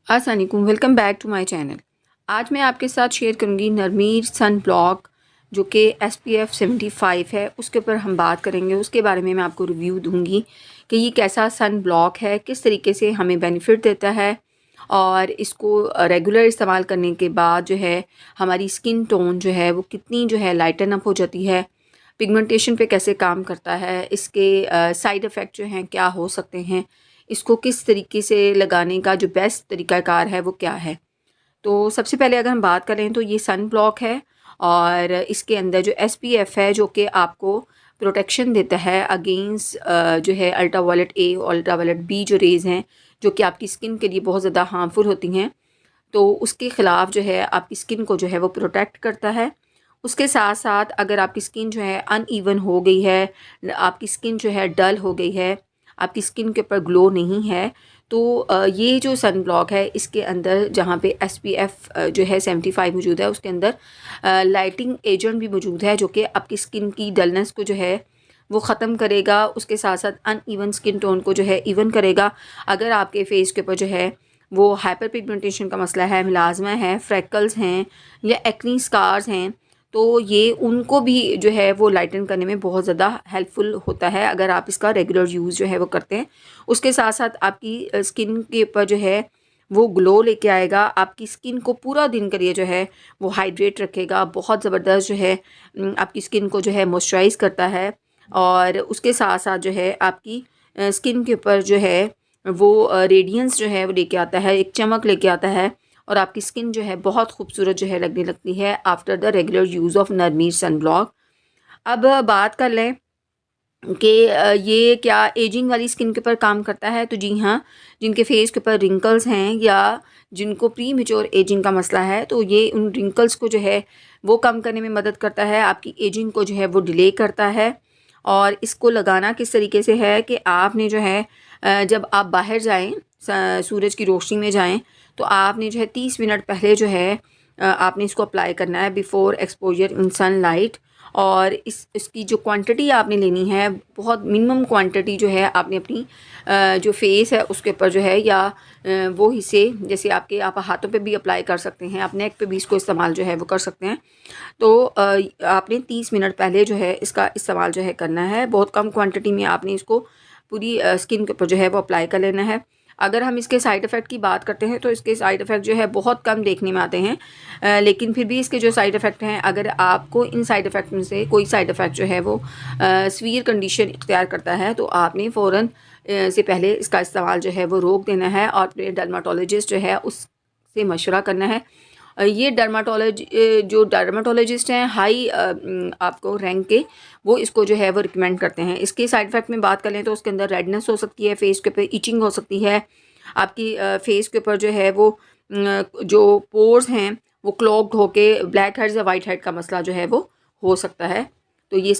अस्सलाम वालेकुम, welcome back to my channel. आज मैं आपके साथ शेयर करूंगी नरमीर सन ब्लॉक जो कि SPF 75 है, उसके ऊपर हम बात करेंगे। उसके बारे में मैं आपको रिव्यू दूंगी कि ये कैसा सन ब्लॉक है, किस तरीके से हमें बेनिफिट देता है और इसको रेगुलर इस्तेमाल करने के बाद जो है हमारी स्किन टोन जो है वो कितनी जो है लाइटन अप हो जाती है, पिगमेंटेशन पे कैसे काम करता है, इसके साइड इफ़ेक्ट जो हैं क्या हो सकते हैं, इसको किस तरीके से लगाने का जो बेस्ट तरीक़ाकार है वो क्या है। तो सबसे पहले अगर हम बात करें तो ये सन ब्लॉक है और इसके अंदर जो SPF है जो कि आपको प्रोटेक्शन देता है अगेंस्ट जो है अल्ट्रावायलेट A और अल्ट्रावायलेट B जो रेज़ हैं जो कि आपकी स्किन के लिए बहुत ज़्यादा हार्मफुल होती हैं, तो उसके ख़िलाफ़ जो है आपकी स्किन को जो है वो प्रोटेक्ट करता है। उसके साथ साथ अगर आपकी स्किन जो है अनइवन हो गई है, आपकी स्किन जो है डल हो गई है, आपकी स्किन के ऊपर ग्लो नहीं है, तो ये जो सन ब्लॉक है इसके अंदर जहाँ पे SPF जो है 75 मौजूद है, उसके अंदर लाइटिंग एजेंट भी मौजूद है जो कि आपकी स्किन की डलनेस को जो है वो ख़त्म करेगा। उसके साथ साथ अनइवन स्किन टोन को जो है इवन करेगा। अगर आपके फेस के ऊपर जो है वो हाइपर पिगमेंटेशन का मसला है, मिलाज़मा है, फ्रैकल्स हैं या एक्नी स्कार्स हैं, तो ये उनको भी जो है वो लाइटन करने में बहुत ज़्यादा हेल्पफुल होता है अगर आप इसका रेगुलर यूज़ जो है वो करते हैं। उसके साथ साथ आपकी स्किन के ऊपर जो है वो ग्लो लेके आएगा, आपकी स्किन को पूरा दिन के लिए जो है वो हाइड्रेट रखेगा, बहुत ज़बरदस्त जो है आपकी स्किन को जो है मॉइस्चराइज़ करता है। और उसके साथ साथ जो है आपकी स्किन के ऊपर जो है वो रेडियंस जो है वो लेके आता है, एक चमक लेके आता है और आपकी स्किन जो है बहुत खूबसूरत जो है लगने लगती है after the regular use of नरमीर सन ब्लॉक। अब बात कर लें कि ये क्या एजिंग वाली स्किन के ऊपर काम करता है, तो जी हाँ, जिनके फेस के ऊपर रिंकल्स हैं या जिनको प्री मेच्योर एजिंग का मसला है, तो ये उन रिंकल्स को जो है वो कम करने में मदद करता है, आपकी एजिंग को जो है वो डिले करता है। और इसको लगाना किस तरीके से है कि आपने जो है जब आप बाहर जाएँ, सूरज की रोशनी में जाएँ, तो आपने जो है 30 मिनट पहले जो है आपने इसको अप्लाई करना है बिफ़ोर एक्सपोज़र इन सनलाइट। और इसकी जो क्वांटिटी आपने लेनी है, बहुत मिनिमम क्वांटिटी जो है आपने अपनी जो फेस है उसके ऊपर जो है या वो हिस्से जैसे आपके आप हाथों पे भी अप्लाई कर सकते हैं, आप नेक पे भी इसको इस्तेमाल जो है वो कर सकते हैं। तो आपने 30 मिनट पहले जो है इसका इस्तेमाल जो है करना है। बहुत कम क्वांटिटी में आपने इसको पूरी स्किन के ऊपर जो है वो अप्लाई कर लेना है। अगर हम इसके साइड इफ़ेक्ट की बात करते हैं तो इसके साइड इफ़ेक्ट जो है बहुत कम देखने में आते हैं, लेकिन फिर भी इसके जो साइड इफ़ेक्ट हैं, अगर आपको इन साइड इफ़ेक्ट में से कोई साइड इफ़ेक्ट जो है वो सीवियर कंडीशन इख्तियार करता है, तो आपने फ़ौरन से पहले इसका इस्तेमाल जो है वो रोक देना है और अपने डर्माटोलॉजिस्ट जो है उससे मशवरा करना है। ये जो डर्माटोलॉजिस्ट हैं हाई आपको रैंक के, वो इसको जो है वो रिकमेंड करते हैं। इसके साइड इफ़ेक्ट में बात करें तो उसके अंदर रेडनेस हो सकती है, फेस के ऊपर इचिंग हो सकती है, आपकी फेस के ऊपर जो है वो जो पोर्स हैं वो क्लॉग्ड होके ब्लैक हेड्स या वाइट हेड का मसला जो है वो हो सकता है। तो ये